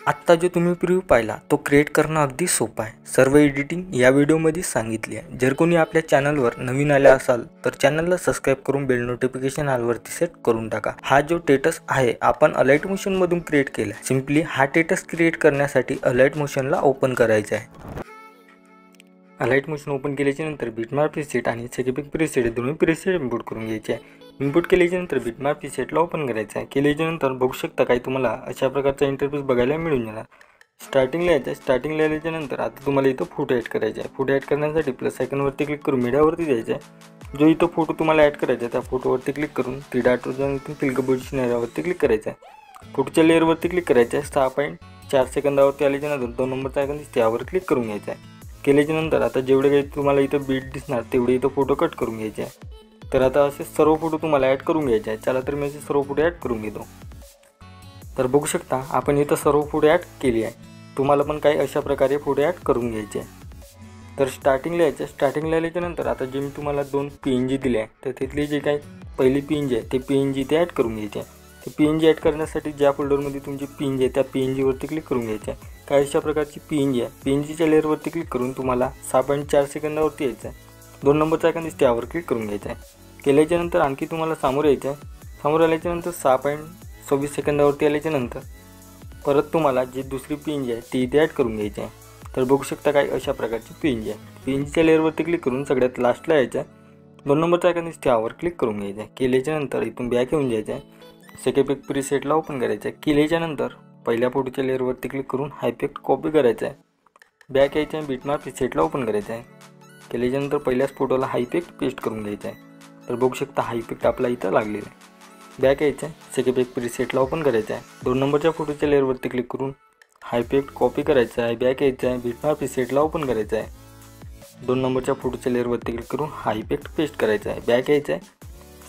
आत्ता जो तुम्ही प्रिव्ह्यू पाहिला तो क्रिएट करणं अगदी सोपं आहे। सर्व एडिटिंग या व्हिडिओमध्ये सांगितली आहे। जर कोणी आपल्या चॅनलवर नवीन आले असाल तर चॅनलला सबस्क्राइब करून बेल नोटिफिकेशन ऑलवरती सेट करून टाका। हा जो टेटस आहे आपण अलाइट मोशन मधून क्रिएट केला। सिंपली हा टेटस क्रिएट करण्यासाठी अलाइट मोशनला ओपन करायचं आहे। अलाइट मोशन ओपन केल्यानंतर बिटमॅप प्रीसेट आणि सेकेपिक प्रीसेट दोन्ही प्रीसेट इम्पोर्ट करून घ्यायचे आहे। इम्पोर्ट केल्यानंतर बिटमॅप प्रीसेटला ओपन करायचं आहे। केल्यानंतर बघू शकता काही तुम्हाला अशा प्रकारचा इंटरफेस बघायला मिळून जाणार। स्टार्टिंगला यायचं, स्टार्टिंगला आल्यानंतर आता तुम्हाला इथं फोटो ॲड करायचा आहे। फोटो ॲड करण्यासाठी प्लस आयकॉनवरती क्लिक करून मीडियावरती जायचं आहे। जो इथं फोटो तुम्हाला ॲड करायचा आहे त्या फोटोवरती क्लिक करून थ्री डॉटवर जाऊन इथून फिल कंपोजिशन एरियावरती क्लिक करायचं आहे। फोटोच्या लेअरवरती क्लिक करायचं आहे। 6.4 सेकंदावरती आल्यानंतर 2 नंबरचा आयकॉन दिसते यावर क्लिक करून घ्यायचं आहे। केल्यानंतर आता जेवढे काही तुम्हाला इथं बीट दिसणार तेवढे इथं फोटो कट करून घ्यायचे आहे। तर आता असे सर्व फोटो तुम्हाला ॲड करून घ्यायचे आहे। चला तर मी असे सर्व फोटो ॲड करून घेतो। तर बघू शकता आपण इथं सर्व फोटो ॲड केली आहे। तुम्हाला पण काही अशा प्रकारे फोटो ॲड करून घ्यायचे आहे। तर स्टार्टिंगला यायचं, स्टार्टिंगला आल्यानंतर आता जे मी तुम्हाला 2 PNG दिले आहे तर तिथली जे काही पहिली PNG आहे ते PNG इथे ॲड करून घ्यायचे आहे। ते PNG ॲड करण्यासाठी ज्या फोल्डरमध्ये तुमची PNG आहे त्या PNGवरती क्लिक करून घ्यायचे आहे। काही अशा प्रकारची PNG आहे। PNGच्या लेअरवरती क्लिक करून तुम्हाला 6.4 सेकंदावरती यायचं आहे। 2 नंबरचा आयकॉन दिसते यावर क्लिक करून घ्यायचं आहे। केल्यानंतर आणखी तुम्हाला समोर यायचं आहे। समोर आल्यानंतर 6.26 सेकंदावरती आल्यानंतर परत तुम्हाला जी दुसरी PNG आहे ती इथे ॲड करून घ्यायची आहे। तर बघू शकता काही अशा प्रकारची PNG आहे। PNGच्या लेअरवरती क्लिक करून सगळ्यात लास्टला यायचं आहे। 2 नंबरचा आयकॉन दिसते यावर क्लिक करून घ्यायचं आहे। केल्यानंतर इथून बॅक येऊन जायचं आहे। सेकेपिक प्रीसेटला ओपन करायचं आहे। केल्यानंतर पहिल्या फोटोच्या लेअरवरती क्लिक करून हा इफेक्ट कॉपी करायचा आहे। बॅक यायचं आहे, बिटमॅप प्रीसेटला ओपन करायचं आहे। केल्यानंतर पहिल्याच फोटोला हा इफेक्ट पेस्ट करून घ्यायचा आहे। तर बघू शकता हा इफेक्ट आपला इथं लागलेला आहे। बॅक यायचं आहे, सेकेपिक प्रीसेटला ओपन करायचं आहे। 2 नंबरच्या फोटोच्या लेअरवरती क्लिक करून हा इफेक्ट कॉपी करायचा आहे। बॅक यायचं आहे, बिटमॅप प्रीसेटला ओपन करायचं आहे। 2 नंबरच्या फोटोच्या लेअरवरती क्लिक करून हा इफेक्ट पेस्ट करायचा आहे। बॅक यायचं आहे,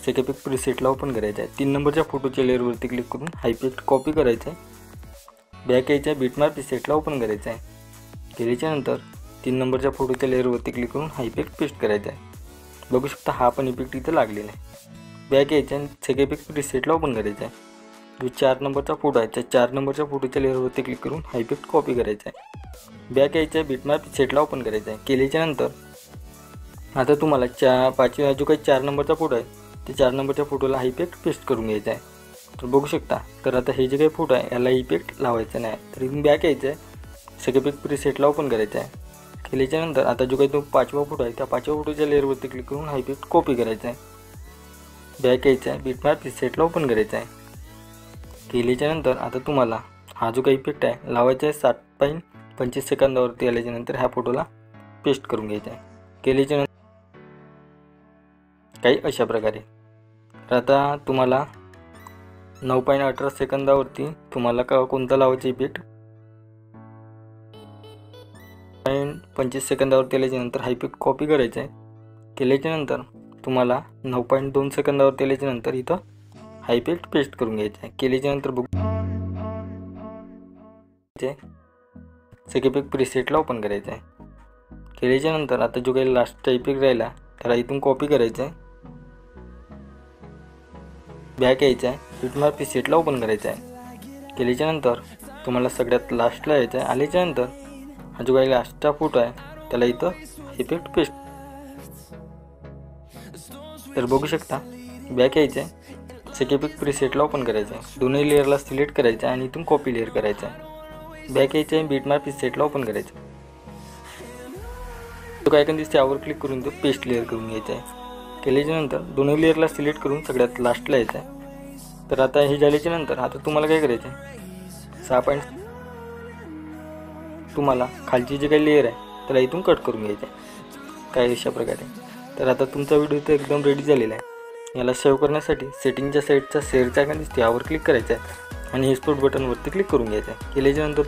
सेकेपिक प्रीसेटला ओपन करायचं आहे। 3 नंबरच्या फोटोच्या लेअरवरती क्लिक करून हा इफेक्ट कॉपी करायचा आहे। बॅक यायचं आहे, बिटमॅप प्रीसेटला ओपन करायचं आहे। केल्यानंतर 3 नंबरच्या फोटोच्या लेअरवरती क्लिक करून हा इफेक्ट पेस्ट करायचा आहे। बघू शकता हा पण इफेक्ट इथं लागलेला आहे। बॅक यायचं आहे, सेकेपिक प्रीसेटला ओपन करायचं आहे। जो 4 नंबरचा फोटो आहे त्या 4 नंबरच्या फोटोच्या लेअरवरती क्लिक करून हा इफेक्ट कॉपी करायचा आहे। बॅक यायचं आहे, बिटमॅप प्रीसेटला ओपन करायचं आहे। केल्यानंतर आता तुम्हाला पाचव्या जो काही 4 नंबरचा फोटो आहे त्या 4 नंबरच्या फोटोला हा इफेक्ट पेस्ट करून घ्यायचा आहे। तर बघू शकता तर आता हे जे काही फोटो आहे याला इफेक्ट लावायचा नाही। तर इथून बॅक यायचं आहे, सेकेपिक प्रीसेटला ओपन करायचं आहे। केल्यानंतर आता जो काही तो 5वा फोटो आहे त्या 5व्या फोटोच्या लेअरवरती क्लिक करून हा इफेक्ट कॉपी करायचा आहे। बॅक यायचं आहे, बिटमॅप प्रीसेटला ओपन करायचं आहे। केल्यानंतर आता तुम्हाला हा जो काही इफेक्ट आहे लावायचा आहे 7.25 सेकंदावरती आल्यानंतर ह्या फोटोला पेस्ट करून घ्यायचा आहे। केल्यानंतर काही अशा प्रकारे तर आता तुम्हाला 9.18 सेकंदावरती तुम्हाला कोणता लावायचा इफेक्ट 25 सेकंदावरती आल्यानंतर हा इफेक्ट कॉपी करायचा आहे। केल्यानंतर तुम्हाला 9.2 सेकंदावरती आल्यानंतर इथं हा इफेक्ट पेस्ट करून घ्यायचा आहे। केल्यानंतर बघू सेकेपिक प्रीसेटला ओपन करायचं आहे। केल्यानंतर आता जो काही लास्टचा इफेक्ट राहिला त्याला इथून कॉपी करायचा आहे। बॅक यायचं आहे, बिटमॅप प्रीसेटला ओपन करायचं आहे। केल्यानंतर तुम्हाला सगळ्यात लास्टला यायचं आहे। आल्यानंतर हा जो काही लास्टचा फोटो आहे त्याला इथं इफेक्ट पेस्ट तर बघू शकता बॅक यायचं आहे, सेकेपिक प्रीसेटला ओपन करायचं आहे। दोन्ही लेअरला सिलेक्ट करायचं आहे आणि इथून कॉपी लेअर करायचं आहे। बॅक यायचं आहे, बिटमॅप प्रीसेटला ओपन करायचं आहे। तो आयकॉन दिसते यावर क्लिक करून तो पेस्ट लेअर करून घ्यायचा आहे। केल्यानंतर दोन्ही लेअरला सिलेक्ट करून सगळ्यात लास्टला यायचं आहे। तर आता हे झाल्यानंतर आता तुम्हाला काय करायचं आहे 6. तुम्हाला खालची जे काही लेअर आहे त्याला इथून कट करून घ्यायचं आहे काही अशा प्रकारे। तर आता तुमचा व्हिडिओ तर एकदम रेडी झालेला आहे। याला सेव्ह करण्यासाठी सेटिंगच्या साईडचा शेअरचा आयकॉन दिसते यावर क्लिक करायचा आहे आणि एक्सपोर्ट बटनवरती क्लिक करून घ्यायचं आहे। केल्यानंतर